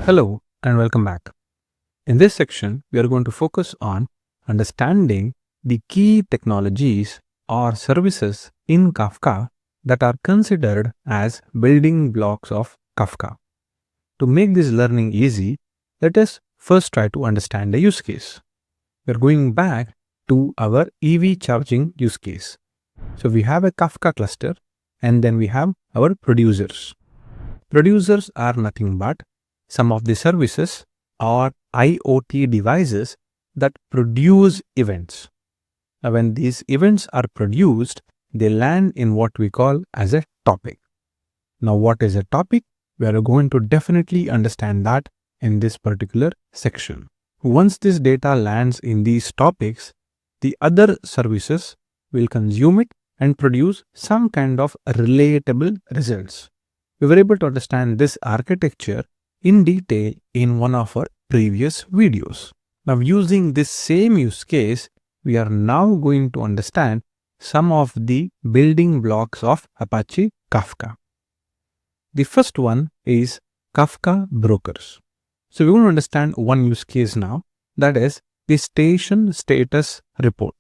Hello and welcome back. In this section, we are going to focus on understanding the key technologies or services in Kafka that are considered as building blocks of Kafka. To make this learning easy, let us first try to understand the use case. We are going back to our EV charging use case. So we have a Kafka cluster and then we have our producers. Producers are nothing but some of the services or IoT devices that produce events. Now, when these events are produced, they land in what we call as a topic. Now, what is a topic? We are going to definitely understand that in this particular section. Once this data lands in these topics, the other services will consume it and produce some kind of relatable results. We were able to understand this architecture in detail in one of our previous videos. Now, using this same use case, we are now going to understand some of the building blocks of Apache Kafka. The first one is Kafka brokers. So we want to understand one use case now, that is the station status report.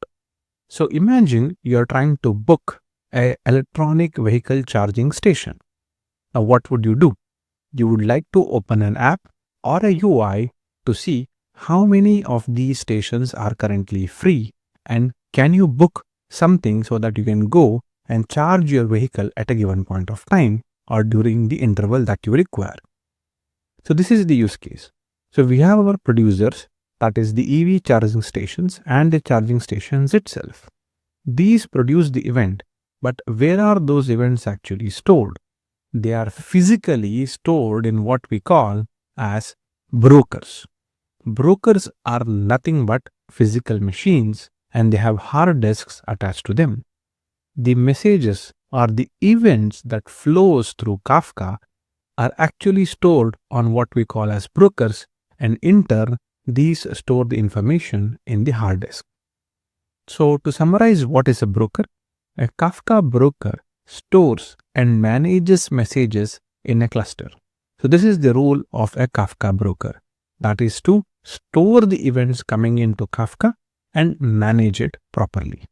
So imagine you are trying to book an electronic vehicle charging station. Now what would you do? You would like to open an app or a UI to see how many of these stations are currently free and can you book something so that you can go and charge your vehicle at a given point of time or during the interval that you require. So this is the use case. So we have our producers, that is the EV charging stations and the charging stations itself. These produce the event, but where are those events actually stored? They are physically stored in what we call as brokers. Brokers are nothing but physical machines and they have hard disks attached to them. The messages or the events that flows through Kafka are actually stored on what we call as brokers, and in turn these store the information in the hard disk. So to summarize, what is a broker? A Kafka broker stores and manages messages in a cluster. So this is the role of a Kafka broker, that is to store the events coming into Kafka and manage it properly.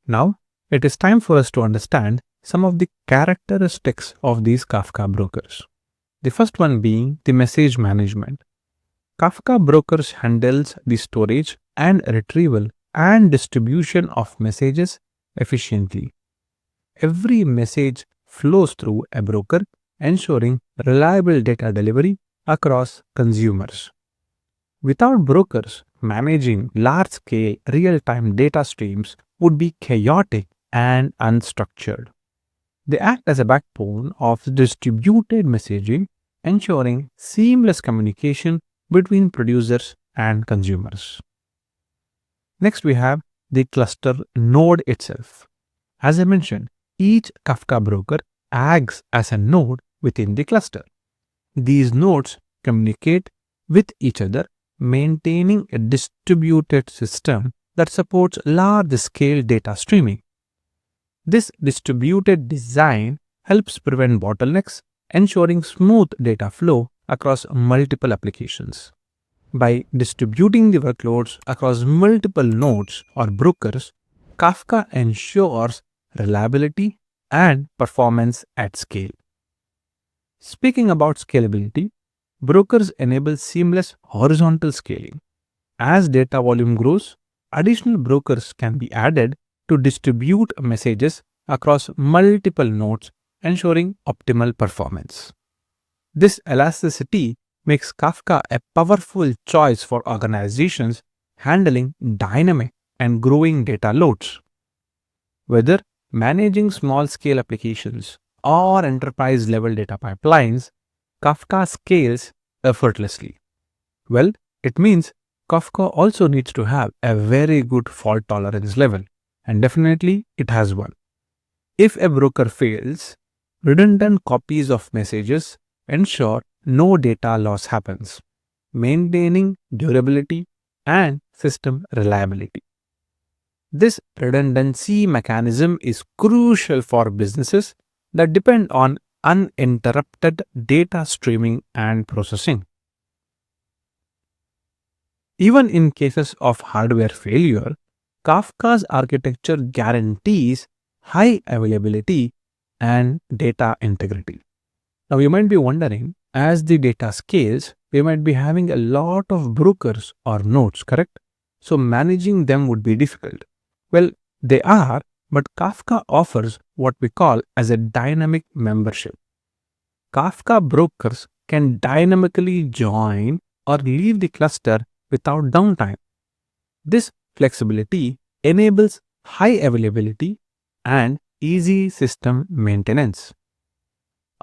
Now it is time for us to understand some of the characteristics of these Kafka brokers. The first one being the message management. Kafka brokers handles the storage and retrieval and distribution of messages efficiently. Every message flows through a broker, ensuring reliable data delivery across consumers. Without brokers, managing large-scale real-time data streams would be chaotic and unstructured. They act as a backbone of distributed messaging, ensuring seamless communication between producers and consumers. Next, we have the cluster node itself. As I mentioned, each Kafka broker acts as a node within the cluster. These nodes communicate with each other, maintaining a distributed system that supports large-scale data streaming. This distributed design helps prevent bottlenecks, ensuring smooth data flow across multiple applications. By distributing the workloads across multiple nodes or brokers, Kafka ensures reliability and performance at scale. Speaking about scalability, brokers enable seamless horizontal scaling. As data volume grows, additional brokers can be added to distribute messages across multiple nodes, ensuring optimal performance. This elasticity makes Kafka a powerful choice for organizations handling dynamic and growing data loads. Whether managing small-scale applications or enterprise-level data pipelines, Kafka scales effortlessly. Well, it means Kafka also needs to have a very good fault tolerance level, and definitely it has one. If a broker fails, redundant copies of messages ensure no data loss happens, maintaining durability and system reliability. This redundancy mechanism is crucial for businesses that depend on uninterrupted data streaming and processing. Even in cases of hardware failure, Kafka's architecture guarantees high availability and data integrity. Now, you might be wondering, as the data scales, we might be having a lot of brokers or nodes, correct? So, managing them would be difficult. Well, they are, but Kafka offers what we call as a dynamic membership. Kafka brokers can dynamically join or leave the cluster without downtime. This flexibility enables high availability and easy system maintenance.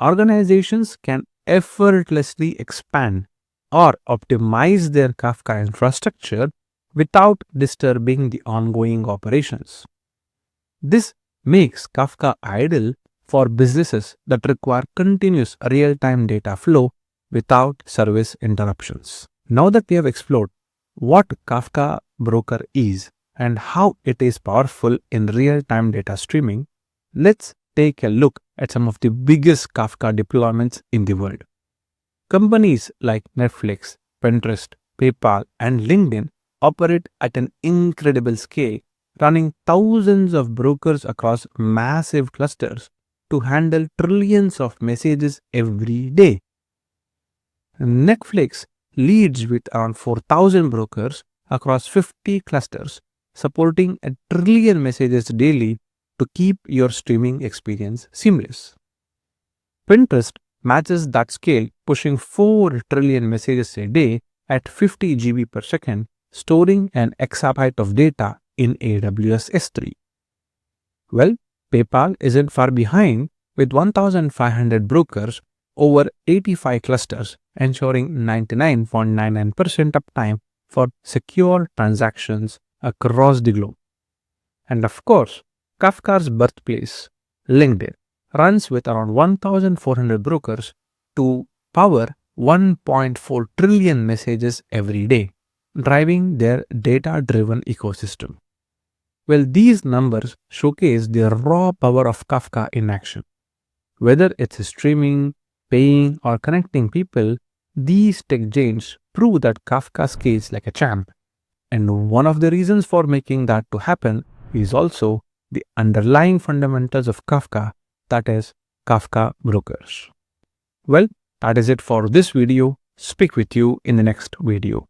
Organizations can effortlessly expand or optimize their Kafka infrastructure without disturbing the ongoing operations. This makes Kafka ideal for businesses that require continuous real-time data flow without service interruptions. Now that we have explored what Kafka Broker is and how it is powerful in real-time data streaming, let's take a look at some of the biggest Kafka deployments in the world. Companies like Netflix, Pinterest, PayPal, and LinkedIn operate at an incredible scale, running thousands of brokers across massive clusters to handle trillions of messages every day. Netflix leads with around 4,000 brokers across 50 clusters, supporting a trillion messages daily to keep your streaming experience seamless. Pinterest matches that scale, pushing 4 trillion messages a day at 50 GB per second, storing an exabyte of data in AWS S3. Well, PayPal isn't far behind with 1,500 brokers over 85 clusters, ensuring 99.99% uptime for secure transactions across the globe. And of course, Kafka's birthplace, LinkedIn, runs with around 1,400 brokers to power 1.4 trillion messages every day, driving their data-driven ecosystem. Well, these numbers showcase the raw power of Kafka in action. Whether it's streaming, paying, or connecting people, these tech giants prove that Kafka scales like a champ. And one of the reasons for making that to happen is also the underlying fundamentals of Kafka, that is, Kafka brokers. Well, that is it for this video. Speak with you in the next video.